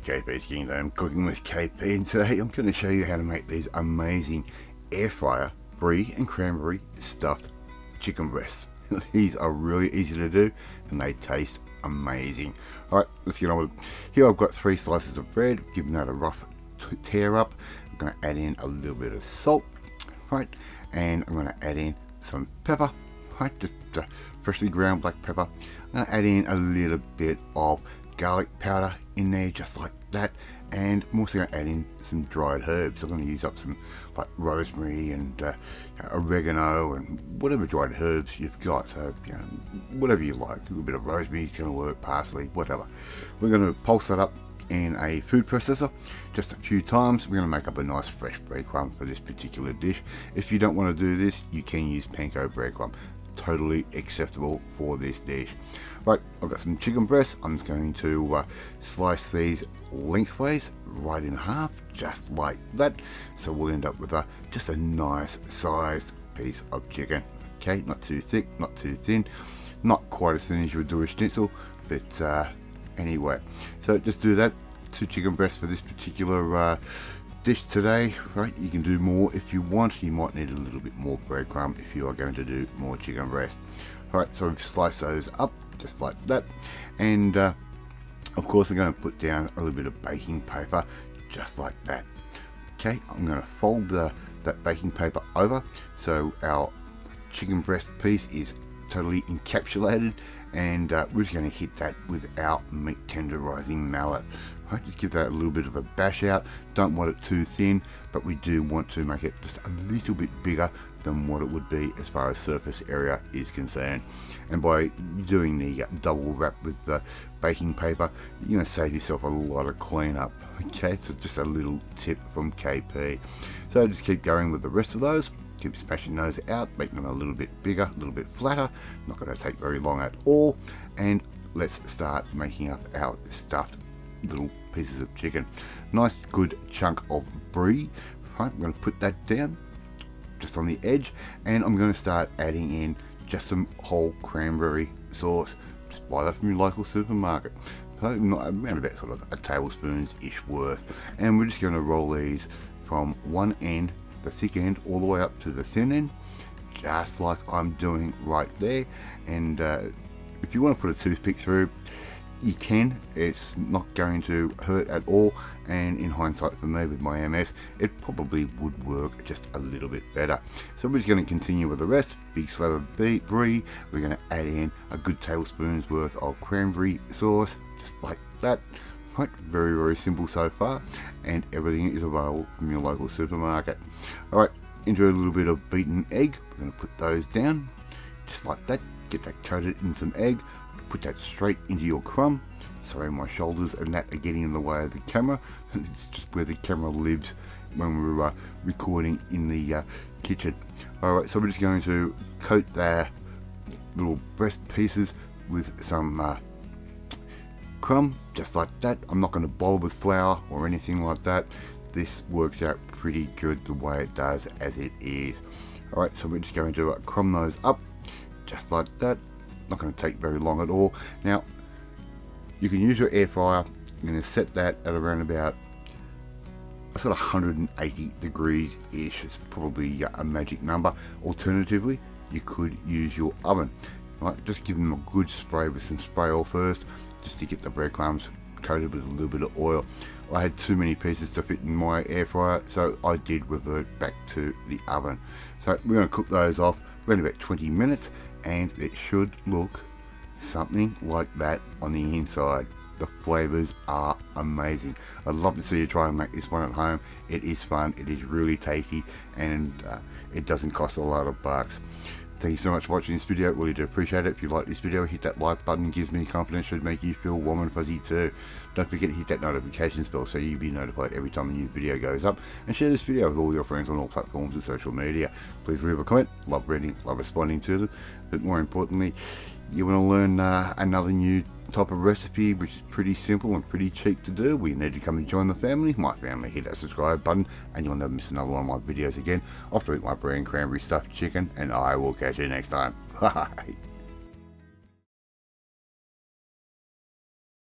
KP's Kingdom, cooking with KP, and today I'm going to show you how to make these amazing air fryer Brie and Cranberry stuffed chicken breasts. These are really easy to do and they taste amazing. Alright, let's get on with it. Here I've got 3 slices of bread, giving that a rough tear up. I'm going to add in a little bit of salt, right, and I'm going to add in some pepper, right, just freshly ground black pepper. I'm going to add in a little bit of garlic powder in there, just like that, and I'm also going to add in some dried herbs. I'm going to use up some like rosemary and oregano and whatever dried herbs you've got, so whatever you like. A little bit of rosemary is going to work, parsley, whatever. We're going to pulse that up in a food processor just a few times. We're going to make up a nice fresh breadcrumb for this particular dish. If you don't want to do this, you can use panko breadcrumb, totally acceptable for this dish. Right, I've got some chicken breasts. I'm just going to slice these lengthways right in half, just like that. So we'll end up with just a nice sized piece of chicken. Okay, not too thick, not too thin, not quite as thin as you would do a schnitzel, but anyway. So just do that. 2 chicken breasts for this particular dish today. Right, you can do more if you want. You might need a little bit more breadcrumb if you are going to do more chicken breast. Alright, so we've sliced those up just like that, and of course I'm going to put down a little bit of baking paper just like that. Okay, I'm going to fold that baking paper over so our chicken breast piece is totally encapsulated, and we're just going to hit that with our meat tenderizing mallet. Right, just give that a little bit of a bash out. Don't want it too thin, but we do want to make it just a little bit bigger than what it would be as far as surface area is concerned. And by doing the double wrap with the baking paper, you're going to save yourself a lot of cleanup. Okay, so just a little tip from KP. So just keep going with the rest of those. Keep smashing those out, making them a little bit bigger, a little bit flatter. Not going to take very long at all. And let's start making up our stuffed little pieces of chicken. Nice good chunk of brie. Right, I'm going to put that down just on the edge, and I'm going to start adding in just some whole cranberry sauce. Just buy that from your local supermarket. So around about sort of a tablespoon's ish worth, and we're just going to roll these from one end, the thick end, all the way up to the thin end, just like I'm doing right there. And if you want to put a toothpick through, you can. It's not going to hurt at all, and in hindsight for me with my MS, it probably would work just a little bit better. So we're just going to continue with the rest. Big slab of brie. We're going to add in a good tablespoon's worth of cranberry sauce, just like that. Right, very, very simple so far, and everything is available from your local supermarket. Alright, into a little bit of beaten egg. We're going to put those down, just like that. Get that coated in some egg. Put that straight into your crumb. Sorry, my shoulders and that are getting in the way of the camera. It's just where the camera lives when we're recording in the kitchen. Alright, so we're just going to coat their little breast pieces with some crumb, just like that. I'm not going to boil with flour or anything like that. This works out pretty good the way it does as it is. Alright, so we're just going to crumb those up, just like that. Not going to take very long at all. Now, you can use your air fryer. I'm going to set that at around about a sort of 180 degrees ish. It's probably a magic number. Alternatively, you could use your oven. Right, just give them a good spray with some spray oil first, just to get the breadcrumbs coated with a little bit of oil. I had too many pieces to fit in my air fryer, so I did revert back to the oven. So we're going to cook those off around about 20 minutes, and it should look something like that on the inside. The flavors are amazing. I'd love to see you try and make this one at home. It is fun, it is really tasty, and it doesn't cost a lot of bucks. Thank you so much for watching this video. Really do appreciate it. If you like this video, hit that like button. It gives me confidence, should make you feel warm and fuzzy too. Don't forget to hit that notifications bell so you'll be notified every time a new video goes up, and share this video with all your friends on all platforms and social media. Please leave a comment. Love reading, love responding to them, but more importantly, you want to learn another new type of recipe which is pretty simple and pretty cheap to do, well, you need to come and join the family, my family. Hit that subscribe button and you'll never miss another one of my videos again. Off to eat my Brie and Cranberry stuffed chicken, and I will catch you next time. Bye.